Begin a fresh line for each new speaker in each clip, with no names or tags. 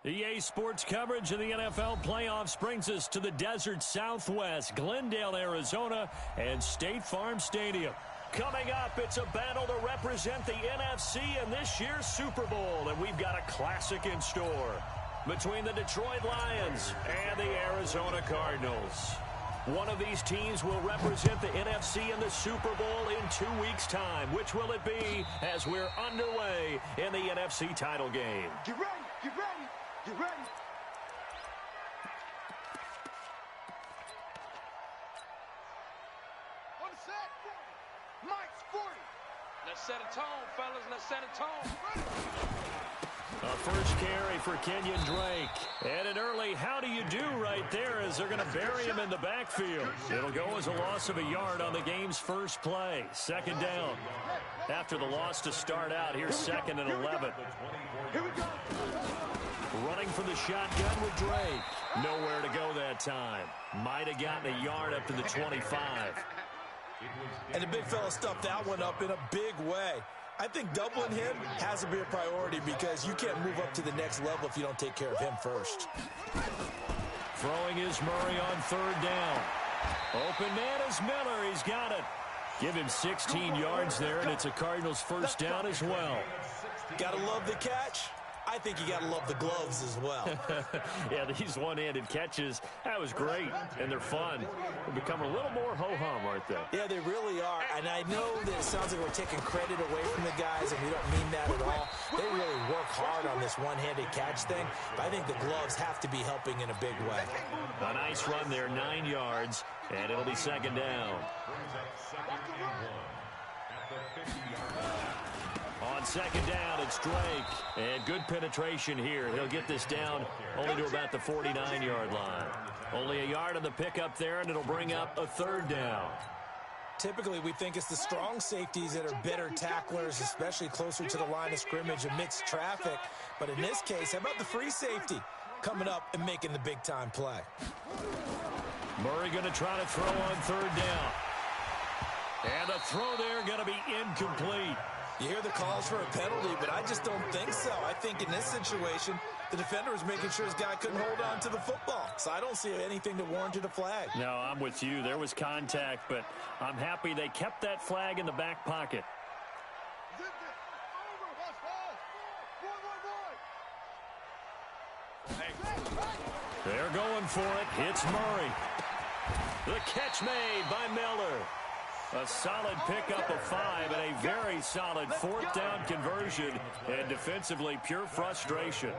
EA Sports coverage of the NFL playoffs brings us to the desert Southwest, Glendale, Arizona, and State Farm Stadium. Coming up, it's a battle to represent the NFC in this year's Super Bowl, and we've got a classic in store between the Detroit Lions and the Arizona Cardinals. One of these teams will represent the NFC in the Super Bowl in 2 weeks' time. Which will it be as we're underway in the NFC title game?
Get ready, get ready, get ready. On the set, Mike's 40.
Let's set a tone, fellas. Let's set a tone.
A first carry for Kenyon Drake. And an early how do you do right there as they're going to bury him in the backfield. It'll go as a loss of a yard on the game's first play. Second down. After the loss to start out, here's second and 11.
Here we go.
Running for the shotgun with Drake. Nowhere to go that time. Might have gotten a yard up to the 25.
And the big fella stuffed that one up in a big way. I think doubling him has to be a priority because you can't move up to the next level if you don't take care of him first.
Throwing is Murray on third down. Open man is Miller. He's got it. Give him 16 yards there, and it's a Cardinals first down as well.
Gotta love the catch. I think you got to love the gloves as well.
Yeah, these one-handed catches, that was great, and they're fun. They become a little more ho-hum, aren't they?
Yeah, they really are, and I know that it sounds like we're taking credit away from the guys, and we don't mean that at all. They really work hard on this one-handed catch thing, but I think the gloves have to be helping in a big way.
A nice run there, 9 yards, and it'll be second down. On second down, it's Drake. And good penetration here. He'll get this down only to about the 49-yard line. Only a yard on the pickup there, and it'll bring up a third down.
Typically, we think it's the strong safeties that are better tacklers, especially closer to the line of scrimmage amidst traffic. But in this case, how about the free safety coming up and making the big-time play?
Murray going to try to throw on third down. And the throw there going to be incomplete.
You hear the calls for a penalty, but I just don't think so. I think in this situation, the defender was making sure his guy couldn't hold on to the football. So I don't see anything that warranted a flag.
No, I'm with you. There was contact, but I'm happy they kept that flag in the back pocket. They're going for it. It's Murray. The catch made by Miller. A solid pickup of 5 and a very solid fourth down conversion, and defensively pure frustration.
Here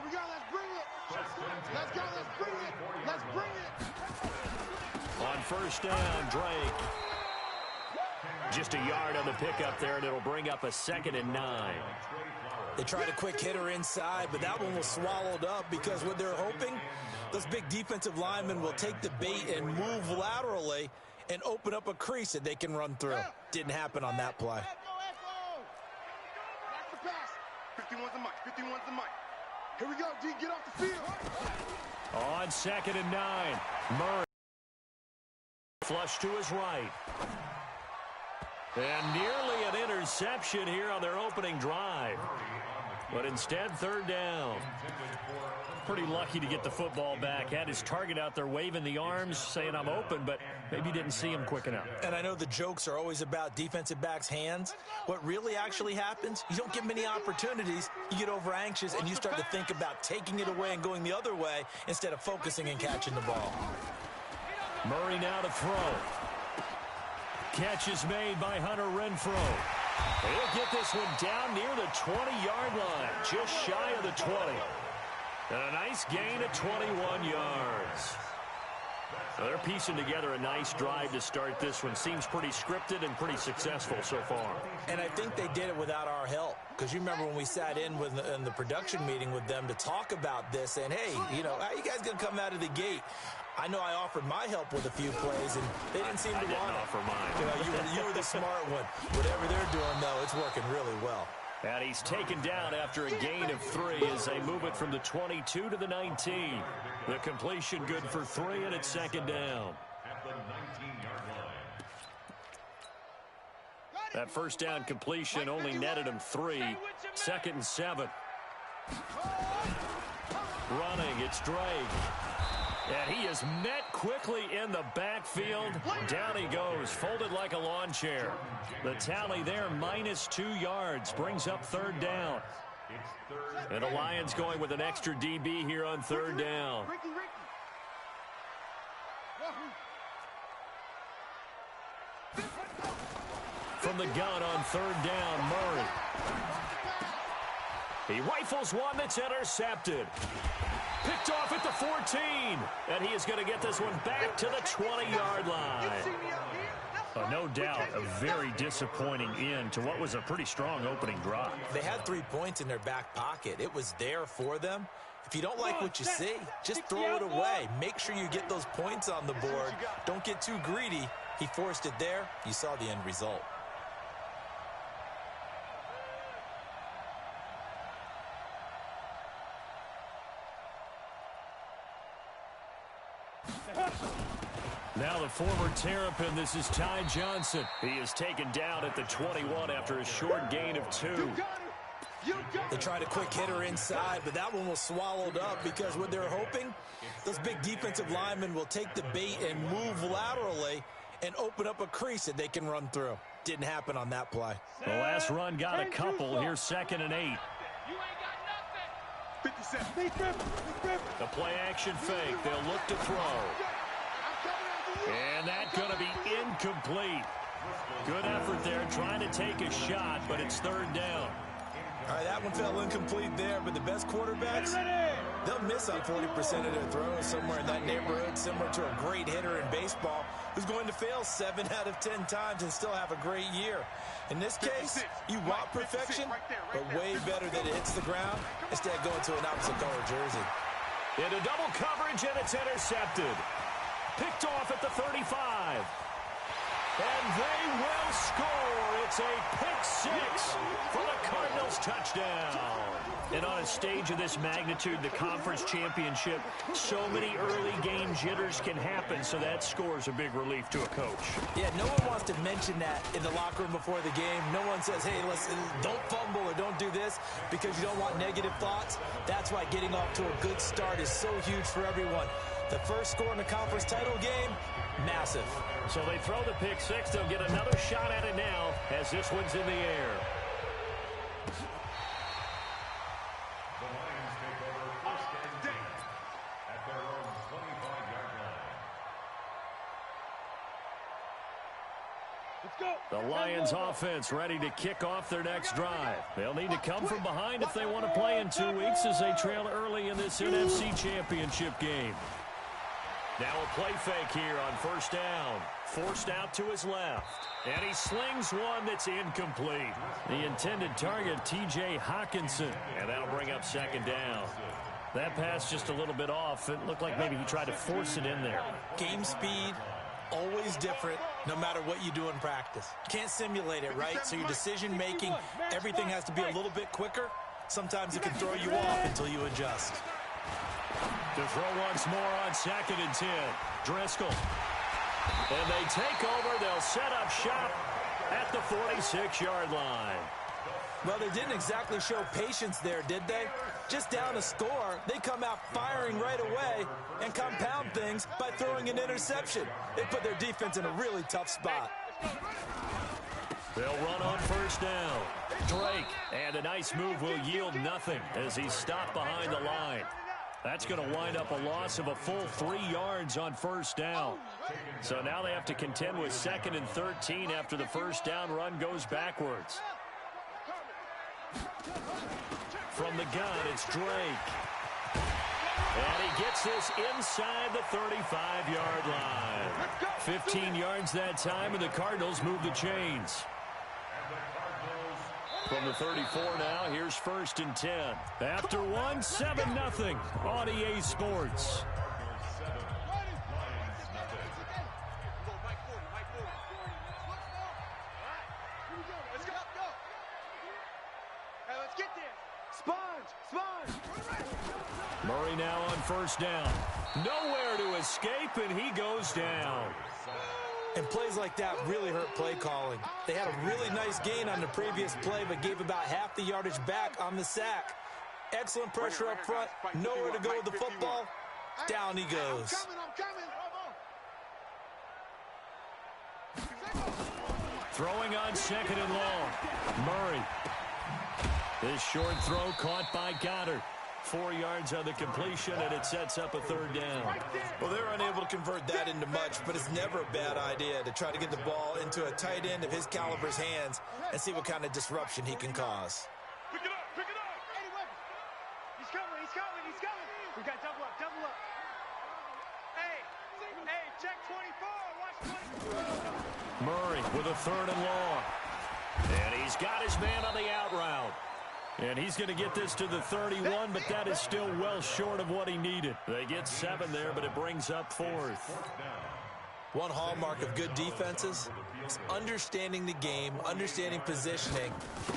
we go, let's bring it. Let's go, let's bring it. Let's bring it.
On first down, Drake. Just a yard on the pickup there, and it'll bring up a 2nd and 9.
They tried a quick hitter inside, but that one was swallowed up because what they're hoping, those big defensive linemen will take the bait and move laterally and open up a crease that they can run through. Didn't happen on that play.
That's the pass. 51's the mic. 51's the mic. Here we go, D. Get off the field.
On 2nd and 9, Murray. Flush to his right. And nearly an interception here on their opening drive. But instead, third down. Pretty lucky to get the football back. Had his target out there waving the arms, saying I'm open, but maybe didn't see him quick enough.
And I know the jokes are always about defensive backs' hands. What really actually happens, you don't get many opportunities. You get over anxious, and you start to think about taking it away and going the other way instead of focusing and catching the ball.
Murray now to throw. Catch is made by Hunter Renfrow. He'll get this one down near the 20-yard line, just shy of the 20. And a nice gain of 21 yards. Now they're piecing together a nice drive to start this one. Seems pretty scripted and pretty successful so far.
And I think they did it without our help. Because you remember when we sat in the production meeting with them to talk about this, and hey, you know, how you guys going to come out of the gate? I know I offered my help with a few plays, and they didn't seem to want it.
I didn't offer mine.
You know, you were the smart one. Whatever they're doing, though, it's working really well.
And he's taken down after a gain of 3 as they move it from the 22 to the 19. The completion good for 3, and it's second down. That first down completion only netted him 3. 2nd and 7. Running, it's Drake. And he is met quickly in the backfield. Down he goes, folded like a lawn chair. The tally there, -2 yards, brings up 3rd down. And the Lions going with an extra DB here on 3rd down. From the gun on 3rd down, Murray. He rifles one that's intercepted. Picked off at the 14. And he is going to get this one back to the 20-yard line. No doubt a very disappointing end to what was a pretty strong opening drive.
They had 3 points in their back pocket. It was there for them. If you don't like what you see, just throw it away. Make sure you get those points on the board. Don't get too greedy. He forced it there. You saw the end result.
Now the former Terrapin, this is Ty Johnson. He is taken down at the 21 after a short gain of 2.
They tried a quick hitter inside, but that one was swallowed up because what they're hoping, those big defensive linemen will take the bait and move laterally and open up a crease that they can run through. Didn't happen on that play.
The last run got a couple. Here's 2nd and 8. The play action fake. They'll look to throw. And that's going to be incomplete. Good effort there trying to take a shot, but it's 3rd down.
All right, that one fell incomplete there, but the best quarterbacks, they'll miss on 40% of their throws somewhere in that neighborhood, similar to a great hitter in baseball who's going to fail 7 out of 10 times and still have a great year. In this case, you want perfection, but way better that it hits the ground instead of going to an opposite color jersey.
Into double coverage, and it's intercepted. Picked off at the 35. And they will score. It's a pick 6 for the Cardinals touchdown. And on a stage of this magnitude, the conference championship, so many early game jitters can happen, so that score's a big relief to a coach.
Yeah, no one wants to mention that in the locker room before the game. No one says, hey, listen, don't fumble or don't do this because you don't want negative thoughts. That's why getting off to a good start is so huge for everyone. The first score in the conference title game, massive.
So they throw the pick 6. They'll get another shot at it now as this one's in the air.
The Lions take over 1st and 10 at their own 25-yard line.
Let's go.
The Lions offense ready to kick off their next drive. They'll need to come from behind if they want to play in 2 weeks as they trail early in this NFC Championship game. Now a play fake here on 1st down. Forced out to his left. And he slings one that's incomplete. The intended target, T.J. Hawkinson. And that'll bring up 2nd down. That pass just a little bit off. It looked like maybe he tried to force it in there.
Game speed, always different, no matter what you do in practice. Can't simulate it, right? So your decision-making, everything has to be a little bit quicker. Sometimes it can throw you off until you adjust.
To throw once more on 2nd and 10. Driscoll. And they take over. They'll set up shop at the 46-yard line.
Well, they didn't exactly show patience there, did they? Just down a score, they come out firing right away and compound things by throwing an interception. They put their defense in a really tough spot.
They'll run on 1st down. Drake, and a nice move will yield nothing as he's stopped behind the line. That's going to wind up a loss of a full 3 yards on 1st down. So now they have to contend with 2nd and 13 after the 1st down run goes backwards. From the gun, it's Drake. And he gets this inside the 35-yard line. 15 yards that time, and the Cardinals move the chains. From the 34 now, here's 1st and 10. After 1, 7-0 on EA Sports. Murray now on 1st down. Nowhere to escape, and he goes down.
And plays like that really hurt play calling. They had a really nice gain on the previous play, but gave about half the yardage back on the sack. Excellent pressure up front. Nowhere to go with the football. Down he goes.
I'm coming.
Throwing on 2nd and long. Murray. This short throw caught by Goddard. 4 yards on the completion, and it sets up a 3rd down.
Well, they're unable to convert that into much, but it's never a bad idea to try to get the ball into a tight end of his caliber's hands and see what kind of disruption he can cause.
Pick it up. He's coming. We got double up. Hey, check 24. Watch 24.
Murray with a 3rd and long. And he's got his man on the out route. And he's going to get this to the 31, but that is still well short of what he needed. They get 7 there, but it brings up 4th.
One hallmark of good defenses is understanding the game, understanding positioning,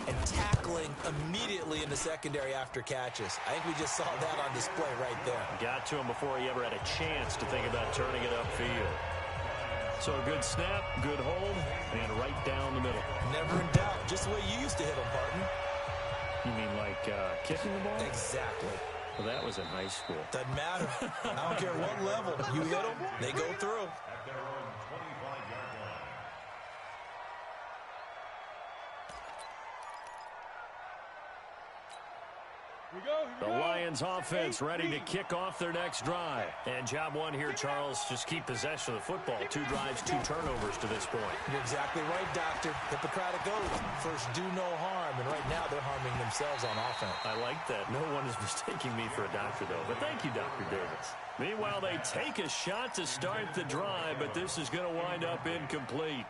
and tackling immediately in the secondary after catches. I think we just saw that on display right there.
Got to him before he ever had a chance to think about turning it upfield. So a good snap, good hold, and right down the middle.
Never in doubt. Just the way you used to hit them, partner.
You mean like kicking the ball?
Exactly.
Well, that was in high school.
Doesn't matter. I don't care what level. You hit them, they go through.
At their own 25-yard line.
The Lions offense ready to kick off their next drive. And job one here, Charles, just keep possession of the football. 2 drives, 2 turnovers to this point.
You're exactly right, Doctor. Hippocratic oath. First, do no harm. And right now, they're harming themselves on offense.
I like that. No one is mistaking me for a doctor, though. But thank you, Dr. Davis. Meanwhile, they take a shot to start the drive, but this is going to wind up incomplete.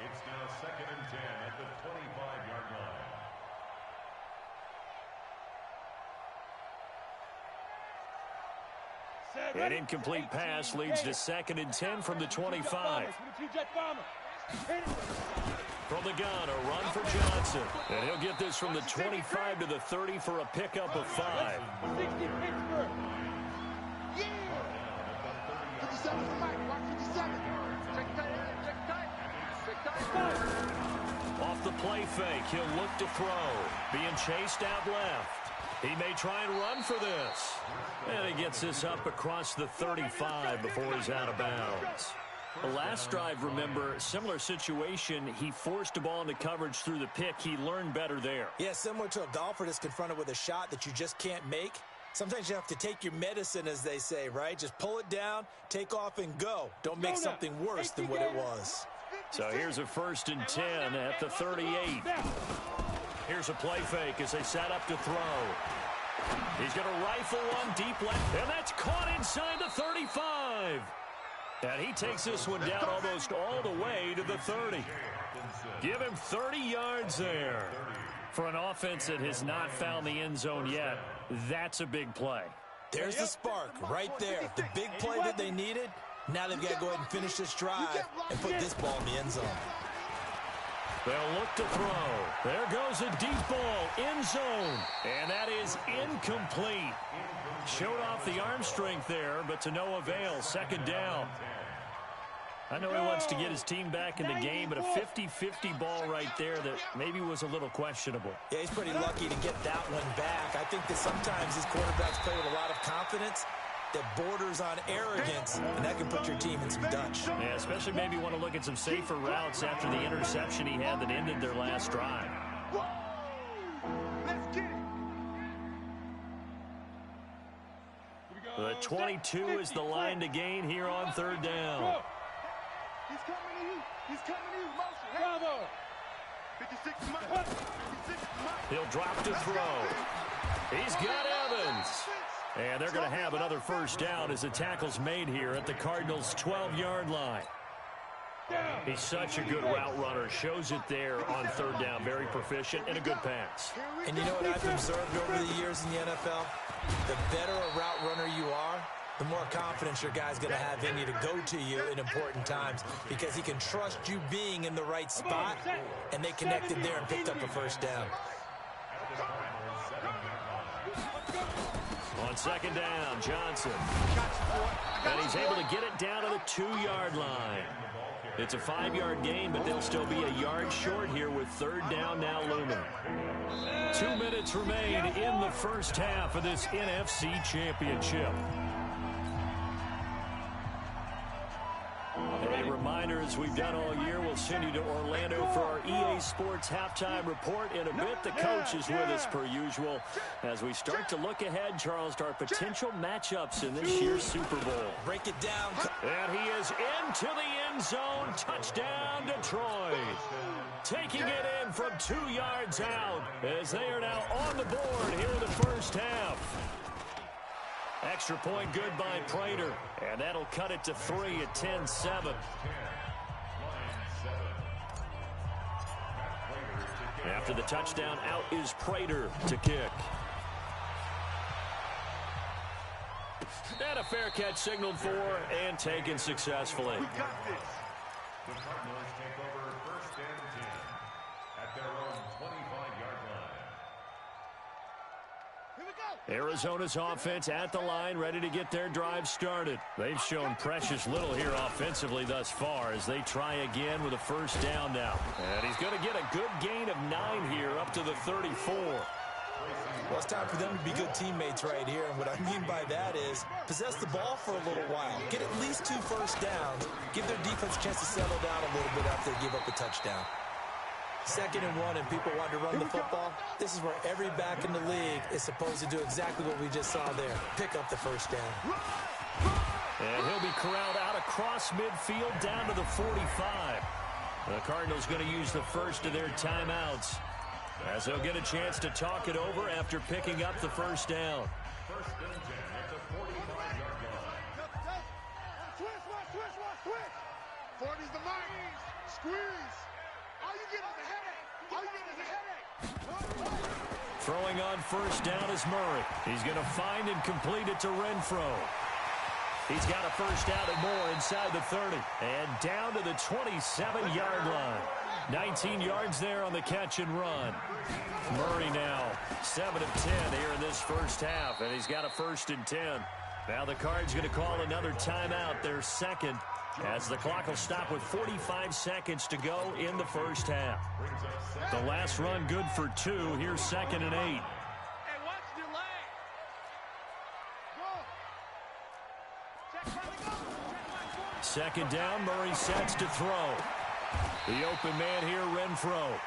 It's now 2nd and 10 at the 25-yard line.
An incomplete pass leads to 2nd and 10 from the 25. From the gun, a run for Johnson. And he'll get this from the 25 to the 30 for a pickup of 5.
57 for Mike. Watch 57.
Off the play fake, he'll look to throw. Being chased out left. He may try and run for this. And he gets this up across the 35 before he's out of bounds. The last drive, remember, similar situation. He forced a ball into coverage through the pick. He learned better there.
Yeah, similar to a golfer that's confronted with a shot that you just can't make. Sometimes you have to take your medicine, as they say, right? Just pull it down, take off, and go. Don't make something worse than what it was.
So here's a 1st and 10 at the 38. Here's a play fake as they set up to throw. He's going to rifle one deep left, and that's caught inside the 35. And he takes this one down almost all the way to the 30. Give him 30 yards there. For an offense that has not found the end zone yet, that's a big play.
There's the spark right there. The big play that they needed. Now they've got to go ahead and finish this drive and put this ball in the end zone.
They'll look to throw. There goes a deep ball, end zone. And that is incomplete. Showed off the arm strength there, but to no avail. 2nd down. I know he wants to get his team back in the game, but a 50-50 ball right there that maybe was a little questionable.
Yeah, he's pretty lucky to get that one back. I think that sometimes these quarterbacks play with a lot of confidence that borders on arrogance, and that can put your team in some Dutch.
Yeah, especially maybe want to look at some safer routes after the interception he had that ended their last drive.
Let's get it.
The 22 is the line to gain here on 3rd down.
He's coming to you. He's coming to you. Motion. Bravo. 56 Mike. 56 Mike.
He'll drop to throw. He's got Evans. And they're going to have another 1st down as the tackle's made here at the Cardinals' 12-yard line. He's such a good route runner. Shows it there on 3rd down. Very proficient and a good pass.
And you know what I've observed over the years in the NFL? The better a route runner you are, the more confidence your guy's going to have in you to go to you in important times because he can trust you being in the right spot, and they connected there and picked up a 1st down.
On 2nd down, Johnson. And he's able to get it down to the 2-yard line. It's a 5-yard gain, but they'll still be a yard short here with third down now looming. 2 minutes remain in the first half of this NFC Championship. A reminder, as we've done all year, we'll send you to Orlando for our EA Sports halftime report in a bit. The coach is with us per usual as we start to look ahead, Charles, to our potential matchups in this year's Super Bowl.
Break it down.
And he is into the end zone. Touchdown, Detroit. Taking it in from 2 yards out as they are now on the board here in the first half. Extra point good by Prater, and that'll cut it to 3 at 10-7. After the touchdown, out is Prater to kick. And a fair catch signaled for and taken successfully.
We got this. The Cardinals take over first and 10 at their own 25-yard line.
Here we go.
Arizona's offense at the line, ready to get their drive started. They've shown precious little here offensively thus far as they try again with a first down now. And he's going to get a good gain of 9 here up to the 34.
Well, it's time for them to be good teammates right here, and what I mean by that is possess the ball for a little while. Get at least 2 first downs. Give their defense a chance to settle down a little bit after they give up a touchdown. 2nd and 1 and people want to run the football. This is where every back in the league is supposed to do exactly what we just saw there. Pick up the first down.
And he'll be corralled out across midfield down to the 45. The Cardinals going to use the first of their timeouts as they'll get a chance to talk it over after picking up the first down.
First and 10 at the 45-yard line.
Switch. 40's the mark. Squeeze. All you get is a headache. All you get is a headache.
Throwing on first down is Murray. He's going to find and complete it to Renfro. He's got a first down and more inside the 30. And down to the 27-yard line. 19 yards there on the catch and run. Murray now 7 of 10 here in this first half, and he's got a first and 10. Now the Cards going to call another timeout, their second, as the clock will stop with 45 seconds to go in the first half. The last run good for 2. Here's 2nd and 8.
Hey, watch your leg.
Second down, Murray sets to throw. The open man here, Renfro.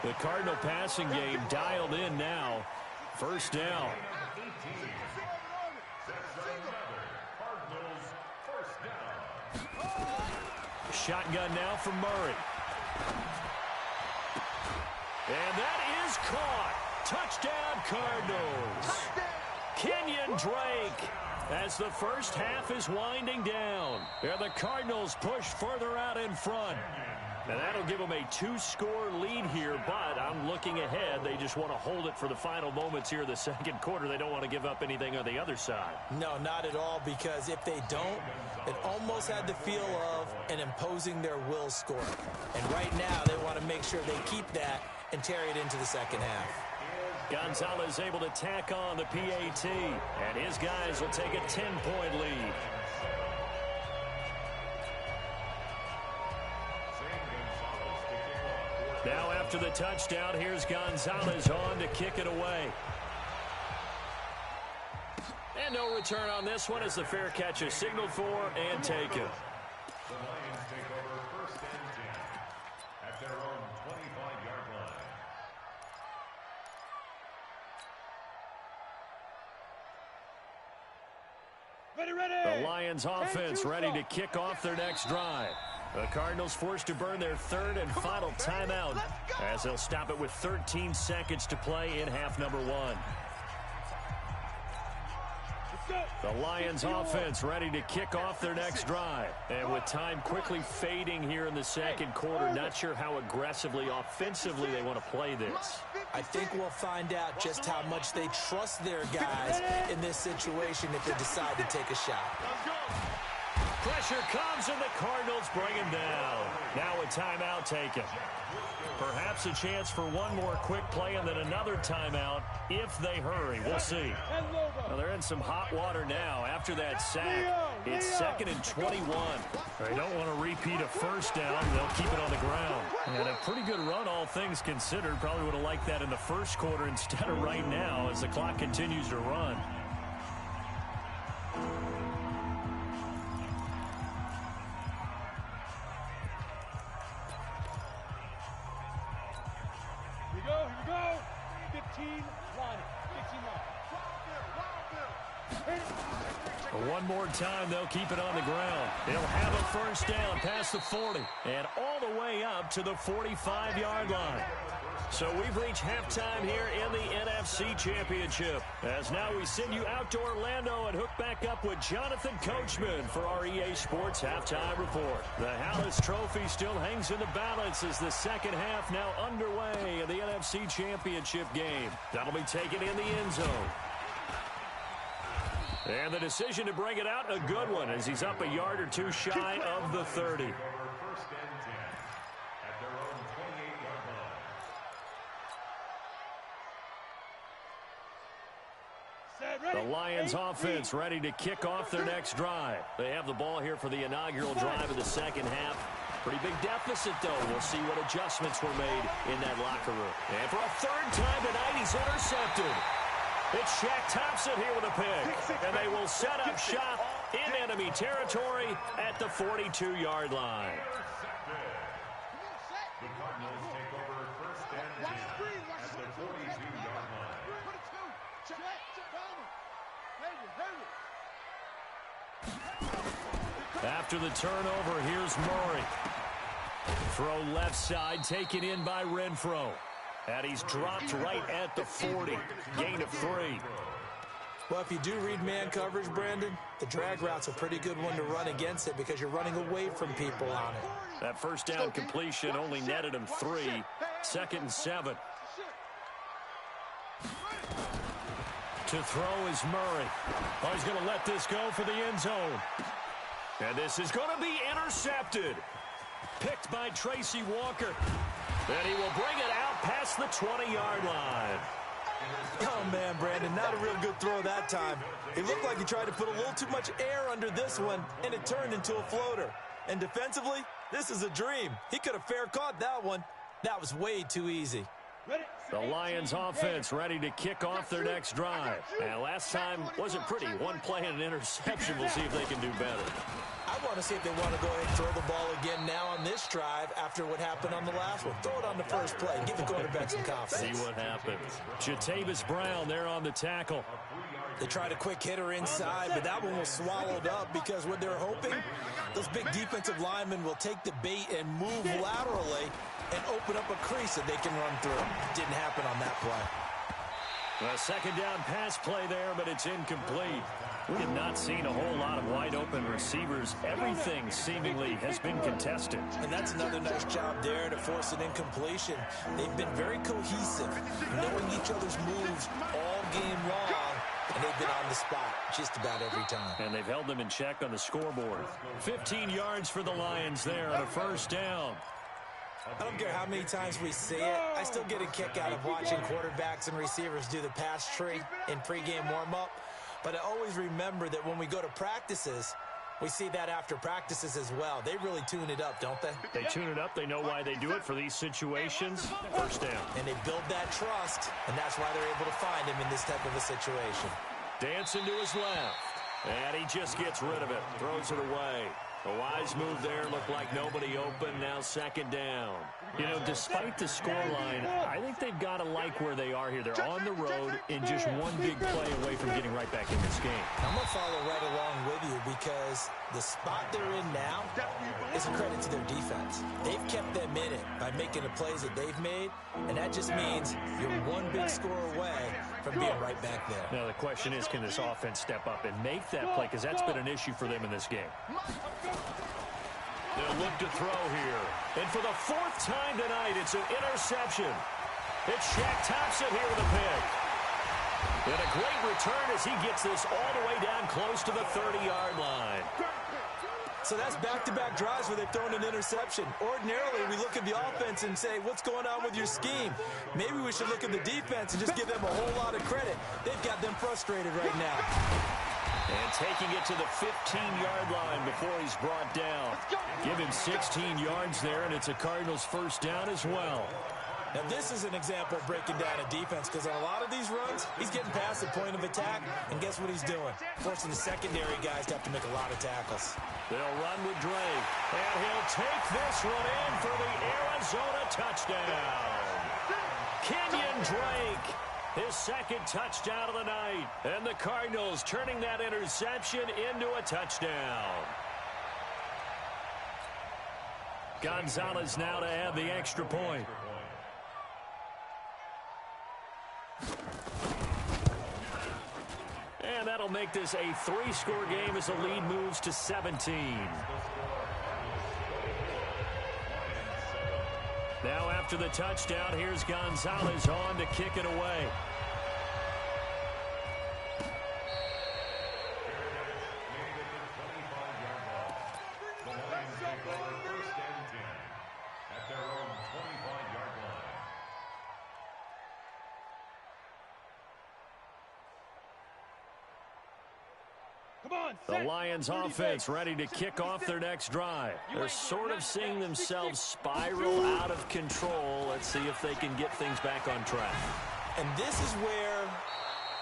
The Cardinal passing game dialed in now. First down. Shotgun now from Murray. And that is caught. Touchdown, Cardinals. Kenyon Drake as the first half is winding down. And the Cardinals push further out in front. And that'll give them a 2-score lead here, but I'm looking ahead. They just want to hold it for the final moments here of the second quarter. They don't want to give up anything on the other side.
No, not at all, because if they don't, it almost had the feel of an imposing their will score. And right now, they want to make sure they keep that and carry it into the second half.
Gonzalez able to tack on the PAT, and his guys will take a 10-point lead. Now after the touchdown, here's Gonzalez on to kick it away. And no return on this one as the fair catch is signaled for and taken.
The Lions take over first and 10 at their own 25-yard line.
Ready.
The Lions offense ready to kick off their next drive. The Cardinals forced to burn their third and final timeout as they'll stop it with 13 seconds to play in half number 1. The Lions offense ready to kick off their next drive. And with time quickly fading here in the second quarter, not sure how aggressively offensively they want to play this.
I think we'll find out just how much they trust their guys in this situation if they decide to take a shot.
Pressure comes and the Cardinals bring him down. Now a timeout taken. Perhaps a chance for one more quick play and then another timeout if they hurry. We'll see. Well, they're in some hot water now after that sack. It's 2nd and 21. They don't want to repeat a first down. They'll keep it on the ground. And a pretty good run, all things considered. Probably would have liked that in the first quarter instead of right now as the clock continues to run.
Here we go. 15 line. 15 line.
One more time, they'll keep it on the ground. They'll have a first down past the 40 and all the way up to the 45-yard line. So we've reached halftime here in the NFC Championship. As now we send you out to Orlando and hook back up with Jonathan Coachman for our EA Sports Halftime Report. The Hallis Trophy still hangs in the balance as the second half now underway in the NFC Championship game. That'll be taken in the end zone. And the decision to bring it out, a good one, as he's up a yard or two shy of the 30.
First and 10 at their own 28-yard line.
The Lions offense ready to kick off their next drive. They have the ball here for the inaugural drive of the second half. Pretty big deficit, though. We'll see what adjustments were made in that locker room. And for a third time tonight, he's intercepted. It's Shaq Thompson here with a pick. And they will set up shop in enemy territory at the 42-yard line.
The Cardinals take over first and 10 at the 42-yard line.
After the turnover, here's Murray. Throw left side, taken in by Renfro. And he's dropped right at the 40. Gain of 3.
Well, if you do read man coverage, Brandon, the drag route's a pretty good one to run against it because you're running away from people on it.
That first down completion only netted him 3. 2nd and 7. To throw is Murray. Oh, he's going to let this go for the end zone. And this is going to be intercepted. Picked by Tracy Walker. And he will bring it out past the 20-yard line.
Oh, man, Brandon, not a real good throw that time. It looked like he tried to put a little too much air under this one, and it turned into a floater. And defensively, this is a dream. He could have fair caught that one. That was way too easy.
The Lions offense ready to kick off their next drive. And last time wasn't pretty. One play and an interception. We'll see if they can do better.
I want to see if they want to go ahead and throw the ball again now on this drive after what happened on the last one. Throw it on the first play. Give the quarterback some confidence.
See what happens. Jatavis Brown there on the tackle.
They tried a quick hitter inside, but that one was swallowed up because what they're hoping, those big defensive linemen will take the bait and move laterally and open up a crease that they can run through. Didn't happen on that play.
A second down pass play there, but it's incomplete. We have not seen a whole lot of wide-open receivers. Everything seemingly has been contested.
And that's another nice job there to force an incompletion. They've been very cohesive, knowing each other's moves all game long, and they've been on the spot just about every time.
And they've held them in check on the scoreboard. 15 yards for the Lions there on a first down.
I don't care how many times we see it. I still get a kick out of watching quarterbacks and receivers do the pass tree in pregame warm-up. But I always remember that when we go to practices, we see that after practices as well. They really tune it up, don't they?
They tune it up. They know why they do it for these situations. First down.
And they build that trust, and that's why they're able to find him in this type of a situation.
Dancing to his left. And he just gets rid of it. Throws it away. A wise move there. Looked like nobody open. Now second down. You know, despite the scoreline, I think they've got to like where they are here. They're on the road and just one big play away from getting right back in this game.
I'm going to follow right along with you because the spot they're in now is a credit to their defense. They've kept them in it by making the plays that they've made, and that just means you're one big score away from being right back there.
Now, the question is, can this offense step up and make that play? Because that's been an issue for them in this game. They'll look to throw here. And for the fourth time tonight, it's an interception. It's Shaq Thompson here with a pick. And a great return as he gets this all the way down close to the 30-yard line.
So that's back-to-back drives where they've thrown an interception. Ordinarily, we look at the offense and say, what's going on with your scheme? Maybe we should look at the defense and just give them a whole lot of credit. They've got them frustrated right now.
And taking it to the 15-yard line before he's brought down. Give him 16 yards there, and it's a Cardinals first down as well.
Now, this is an example of breaking down a defense, because on a lot of these runs, he's getting past the point of attack, and guess what he's doing? Forcing the secondary guys to have to make a lot of tackles.
They'll run with Drake, and he'll take this one in for the Arizona touchdown. Kenyon Drake, his second touchdown of the night, and the Cardinals turning that interception into a touchdown. Gonzalez now to add the extra point. And that'll make this a 3-score game as the lead moves to 17. Now after the touchdown, here's Gonzalez on to kick it away. The Lions offense ready to kick off their next drive. They're sort of seeing themselves spiral out of control. Let's see if they can get things back on track.
And this is where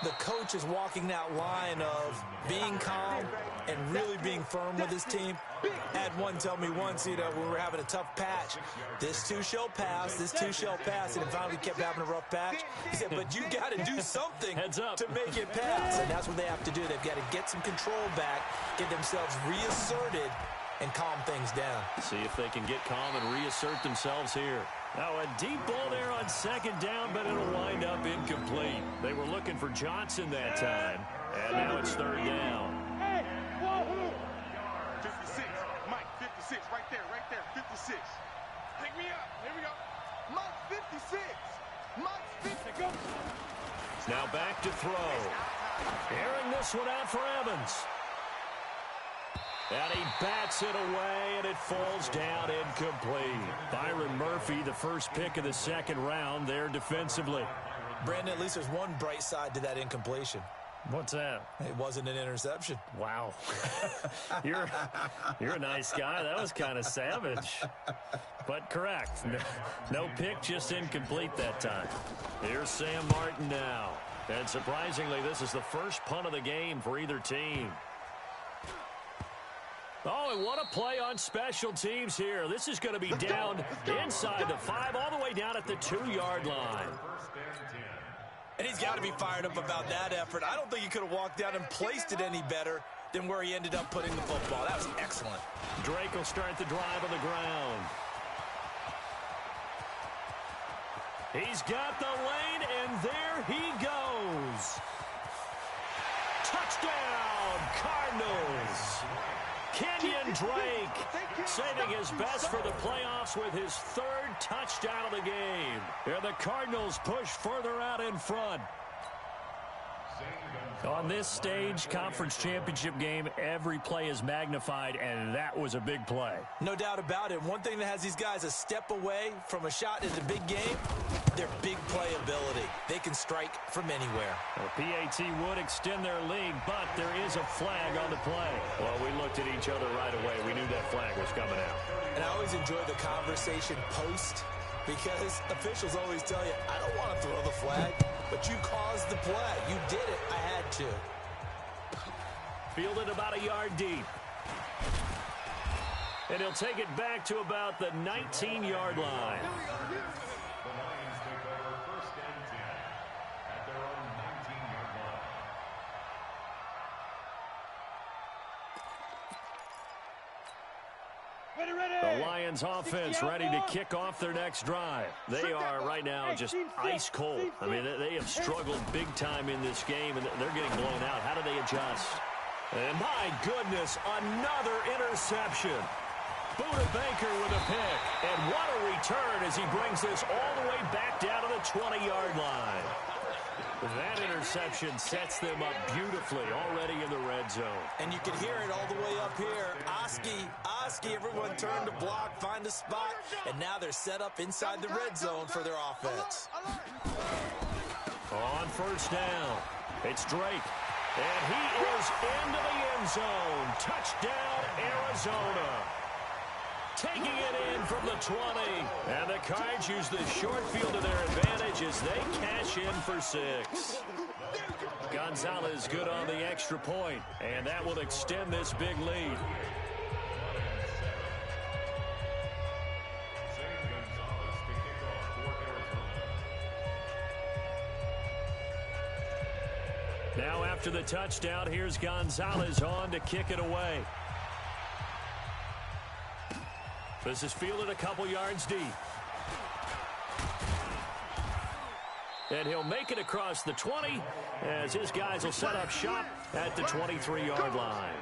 the coach is walking that line of being calm and really being firm with his team. I had one tell me once, when we were having a tough patch, this too shall pass, this too shall pass, and finally we kept having a rough patch. He said, but you got to do something to make it pass, and that's what they have to do. They've got to get some control back, get themselves reasserted, and calm things down.
See if they can get calm and reassert themselves here. Now a deep ball there on second down, but it'll wind up incomplete. They were looking for Johnson that time, and now it's third down.
Hey, whoa! 56, Mike, 56, right there, 56. Pick me up, here we go. Mike, 56, Mike, 50, go.
Now back to throw. Airing this one out for Evans. And he bats it away, and it falls down incomplete. Byron Murphy, the first pick of the second round there defensively.
Brandon, at least there's one bright side to that incompletion.
What's that?
It wasn't an interception.
Wow. You're a nice guy. That was kind of savage. But correct. No pick, just incomplete that time. Here's Sam Martin now. And surprisingly, this is the first punt of the game for either team. Oh, and what a play on special teams here. This is going to be down inside the 5, all the way down at the 2-yard line.
And he's got to be fired up about that effort. I don't think he could have walked down and placed it any better than where he ended up putting the football. That was excellent.
Drake will start the drive on the ground. He's got the lane, and there he goes. Touchdown, Cardinals. Kenyon Drake saving his best for the playoffs with his third touchdown of the game. And the Cardinals push further out in front. On this stage, conference championship game, every play is magnified, and that was a big play.
No doubt about it. One thing that has these guys a step away from a shot in the big game, their big play ability. They can strike from anywhere.
Well, PAT would extend their lead, but there is a flag on the play. Well, we looked at each other right away. We knew that flag was coming out.
And I always enjoy the conversation post, because officials always tell you, I don't want to throw the flag, but you caused the play. You did it. I had to.
Fielded about a yard deep. And he'll take it back to about the 19-yard line.
The Lions take over first and 10 at their own 19-yard line.
The Lions offense ready to kick off their next drive. They are right now just ice cold. I mean, they have struggled big time in this game, and they're getting blown out. How do they adjust? And my goodness, another interception. Buda Baker with a pick. And what a return as he brings this all the way back down to the 20-yard line. That interception sets them up beautifully already in the red zone.
And you can hear it all the way up here. Oski, everyone turn to block, find a spot, and now they're set up inside the red zone for their offense.
On first down, it's Drake. And he is into the end zone. Touchdown, Arizona. Taking it in from the 20. And the Cards use the short field to their advantage as they cash in for 6. Gonzalez good on the extra point, and that will extend this big lead. Now after the touchdown, here's Gonzalez on to kick it away. This is fielded a couple yards deep. And he'll make it across the 20 as his guys will set up shop at the 23-yard line.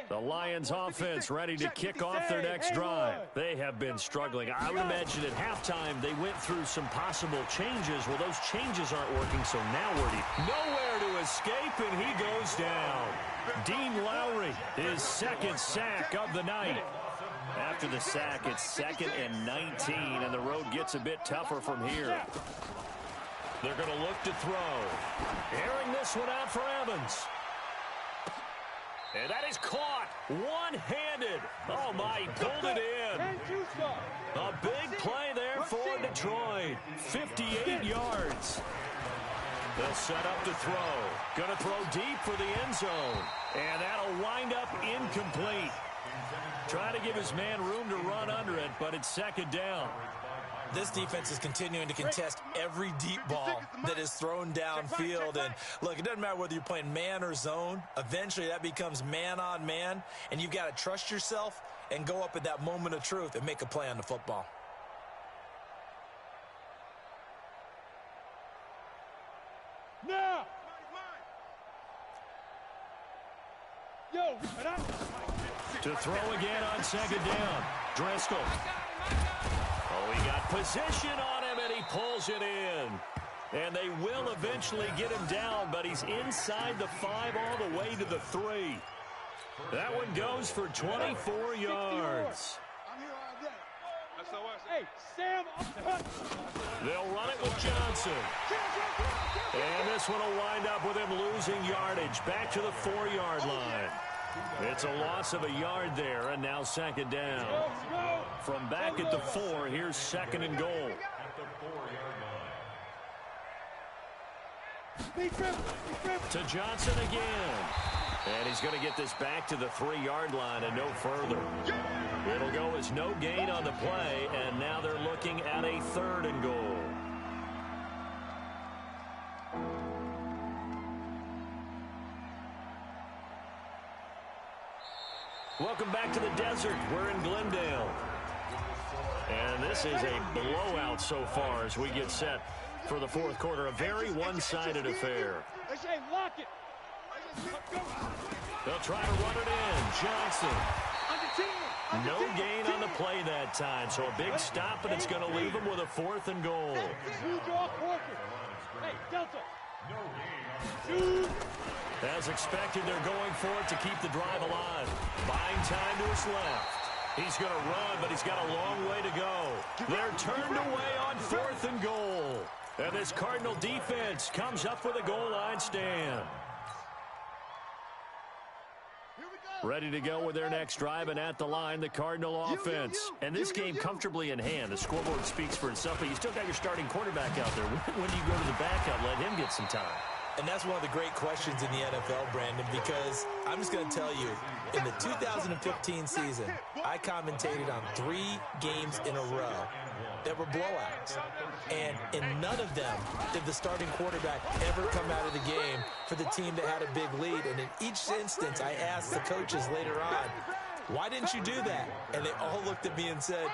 The Lions offense ready to kick off their next drive. They have been struggling. I would imagine at halftime they went through some possible changes. Well, those changes aren't working, so now nowhere to escape, and he goes down. Dean Lowry, his second sack of the night. After the sack, it's 2nd and 19, and the road gets a bit tougher from here. They're going to look to throw. Airing this one out for Evans. And that is caught one-handed. Oh, my, pulled it in. A big play there for Detroit. 58 yards. They'll set up to throw. Going to throw deep for the end zone. And that'll wind up incomplete. Trying to give his man room to run under it, but it's 2nd down.
This defense is continuing to contest every deep ball that is thrown downfield. And, look, it doesn't matter whether you're playing man or zone. Eventually, that becomes man-on-man, and you've got to trust yourself and go up at that moment of truth and make a play on the football.
Now!
To throw again on 2nd down. Driscoll. Oh, he got position on him, and he pulls it in. And they will eventually get him down, but he's inside the 5 all the way to the 3. That one goes for 24 yards.
Hey, Sam.
They'll run it with Johnson. And this one will wind up with him losing yardage back to the 4-yard line. It's a loss of a yard there, and now 2nd down. From back at the 4, here's 2nd and goal. To Johnson again. And he's going to get this back to the 3-yard line and no further. It'll go as no gain on the play, and now they're looking at a 3rd and goal. Welcome back to the desert. We're in Glendale. And this is a blowout so far as we get set for the 4th quarter. A very one-sided affair. They'll try to run it in. Johnson. No gain on the play that time. So a big stop, and it's going to leave them with a 4th and goal. As expected, they're going for it to keep the drive alive. Buying time to his left. He's going to run, but he's got a long way to go. They're turned away on 4th and goal. And this Cardinal defense comes up with a goal line stand. Ready to go with their next drive, and at the line, the Cardinal offense. And this game comfortably in hand. The scoreboard speaks for itself, but you still got your starting quarterback out there. When do you go to the backup? Let him get some time.
And that's one of the great questions in the NFL, Brandon, because I'm just going to tell you, in the 2015 season, I commentated on 3 games in a row that were blowouts. And in none of them did the starting quarterback ever come out of the game for the team that had a big lead. And in each instance, I asked the coaches later on, why didn't you do that? And they all looked at me and said,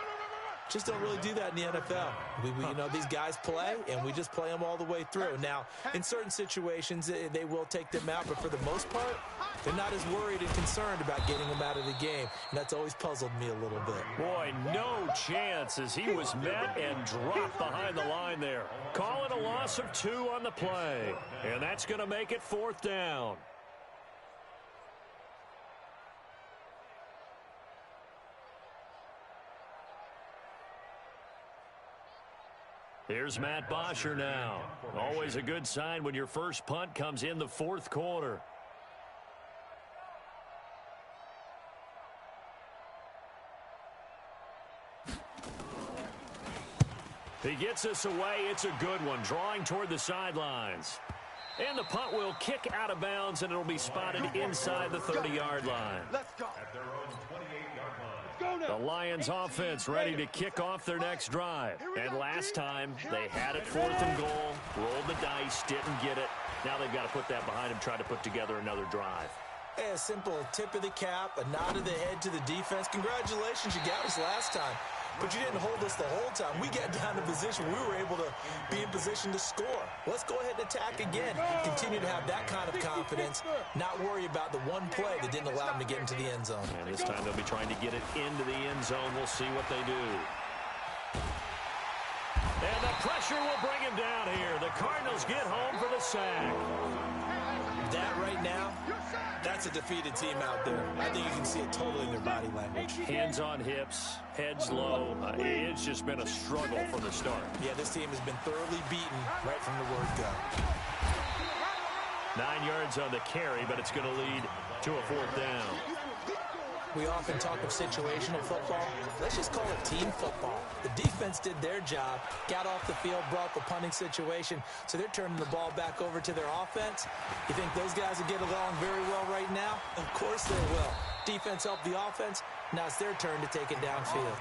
just don't really do that in the NFL. You know, these guys play, and we just play them all the way through. Now, in certain situations, they will take them out, but for the most part, they're not as worried and concerned about getting them out of the game, and that's always puzzled me a little bit.
Boy, no chance as he was met and dropped behind the line there. Call it a loss of 2 on the play, and that's going to make it 4th down. Here's Matt Bosher now. Always a good sign when your first punt comes in the 4th quarter. He gets us away. It's a good one, drawing toward the sidelines. And the punt will kick out of bounds, and it'll be spotted inside the 30-yard line.
Let's go.
At their own 28-yard line.
The Lions offense ready to kick off their next drive. And last time, they had it 4th and goal, rolled the dice, didn't get it. Now they've got to put that behind them, try to put together another drive.
Hey, a simple tip of the cap, a nod of the head to the defense. Congratulations, you got us last time. But you didn't hold us the whole time. We got down to position. We were able to be in position to score. Let's go ahead and attack again. Continue to have that kind of confidence, not worry about the one play that didn't allow them to get into the end zone.
And this time they'll be trying to get it into the end zone. We'll see what they do. And the pressure will bring him down here. The Cardinals get home for the sack.
That right now, that's a defeated team out there. I think you can see it totally in their body language.
Hands on hips, heads low. It's just been a struggle from the start.
Yeah, this team has been thoroughly beaten right from the word go.
9 yards on the carry, but it's going to lead to a 4th down.
We often talk of situational football. Let's just call it team football. The defense did their job, got off the field, brought the punting situation, so they're turning the ball back over to their offense. You think those guys will get along very well right now? Of course they will. Defense helped the offense. Now it's their turn to take it downfield.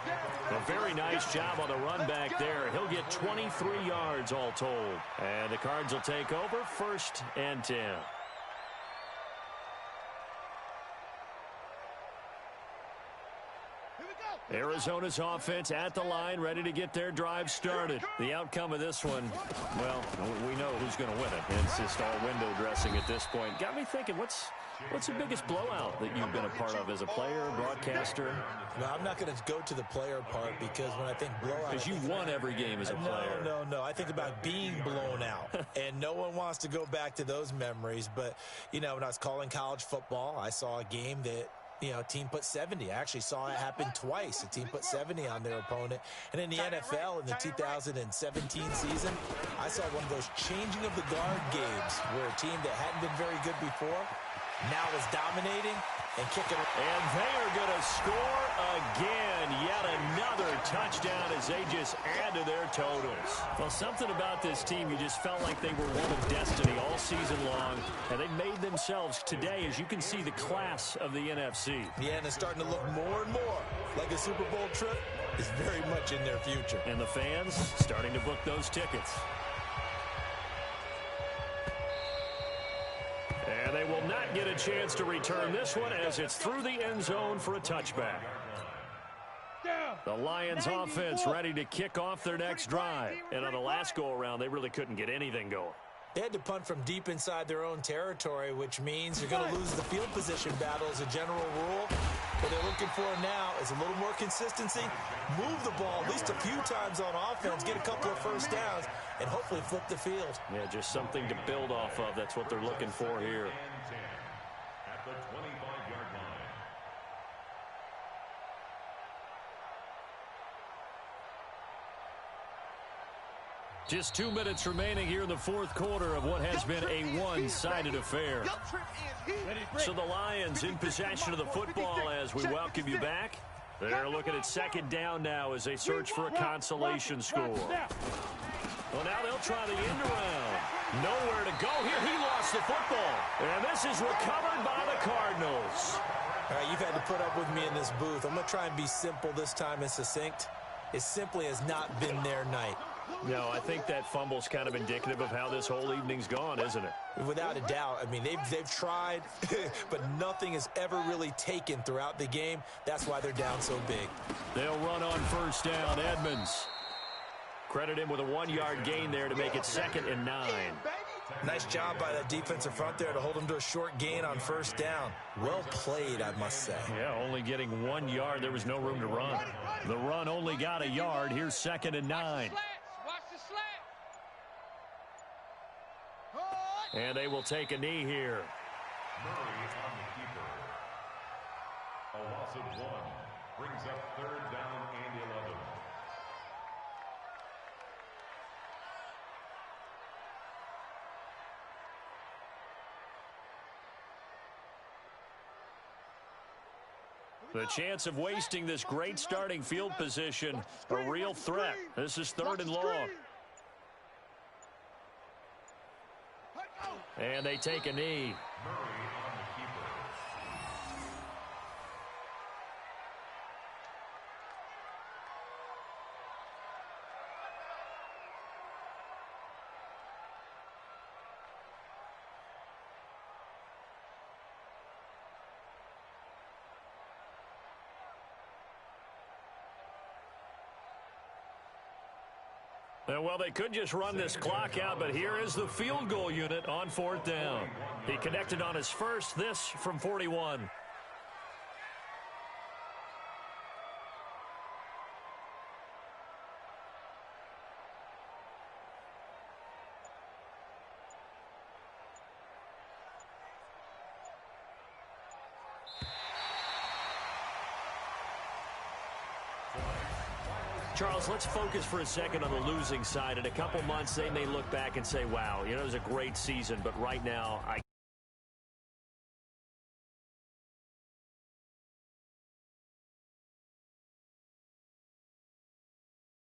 A very nice job on the run back there. He'll get 23 yards all told. And the Cards will take over 1st and 10. Arizona's offense at the line, ready to get their drive started. The outcome of this one, well, we know who's going to win it. It's just all window dressing at this point. Got me thinking, what's the biggest blowout that you've been a part of as a player, broadcaster?
No, I'm not going to go to the player part because when I think blowout...
Because you won every game as a player.
No. I think about being blown out. And no one wants to go back to those memories. But, you know, when I was calling college football, I saw a game that... You know, a team put 70. I actually saw it happen twice. A team put 70 on their opponent. And in the NFL, in the 2017 season, I saw one of those changing of the guard games where a team that hadn't been very good before now is dominating and kicking.
And they are going to score again. Yet another touchdown as they just add to their totals. Well, something about this team, you just felt like they were one of destiny all season long. And they made themselves today, as you can see, the class of the NFC.
Yeah, and it's starting to look more and more like a Super Bowl trip is very much in their future.
And the fans starting to book those tickets. And they will not get a chance to return this one as it's through the end zone for a touchback. The Lions offense ready to kick off their next drive. And on the last go-around, they really couldn't get anything going.
They had to punt from deep inside their own territory, which means they're going to lose the field position battle as a general rule. What they're looking for now is a little more consistency, move the ball at least a few times on offense, get a couple of first downs, and hopefully flip the field.
Yeah, just something to build off of. That's what they're looking for here.
At the 25-yard line.
Just 2 minutes remaining here in the 4th quarter of what has been a one-sided affair. So the Lions in possession of the football as we welcome you back. They're looking at 2nd down now as they search for a consolation score. Well, now they'll try the end around. Nowhere to go here. He lost the football. And this is recovered by the Cardinals.
All right, you've had to put up with me in this booth. I'm going to try and be simple this time and succinct. It simply has not been their night.
No, I think that fumble's kind of indicative of how this whole evening's gone, isn't it?
Without a doubt. I mean, they've tried, but nothing has ever really taken throughout the game. That's why they're down so big.
They'll run on first down. Edmonds. Credit him with a 1-yard gain there to make it 2nd and 9.
Nice job by that defensive front there to hold him to a short gain on first down. Well played, I must say.
Yeah, only getting 1 yard. There was no room to run. The run only got a yard. Here's 2nd and 9.
Watch the slant.
And they will take a knee here.
Murray on the keeper. A loss of 1 brings up 3rd down and 11.
The chance of wasting this great starting field position, a real threat. This is 3rd and long. And they take a knee.
Murray on the keeper.
Well, they could just run this clock out, but here is the field goal unit on 4th down. He connected on his first, this from 41. Charles, let's focus for a second on the losing side. In a couple months, they may look back and say, wow, it was a great season, but right now,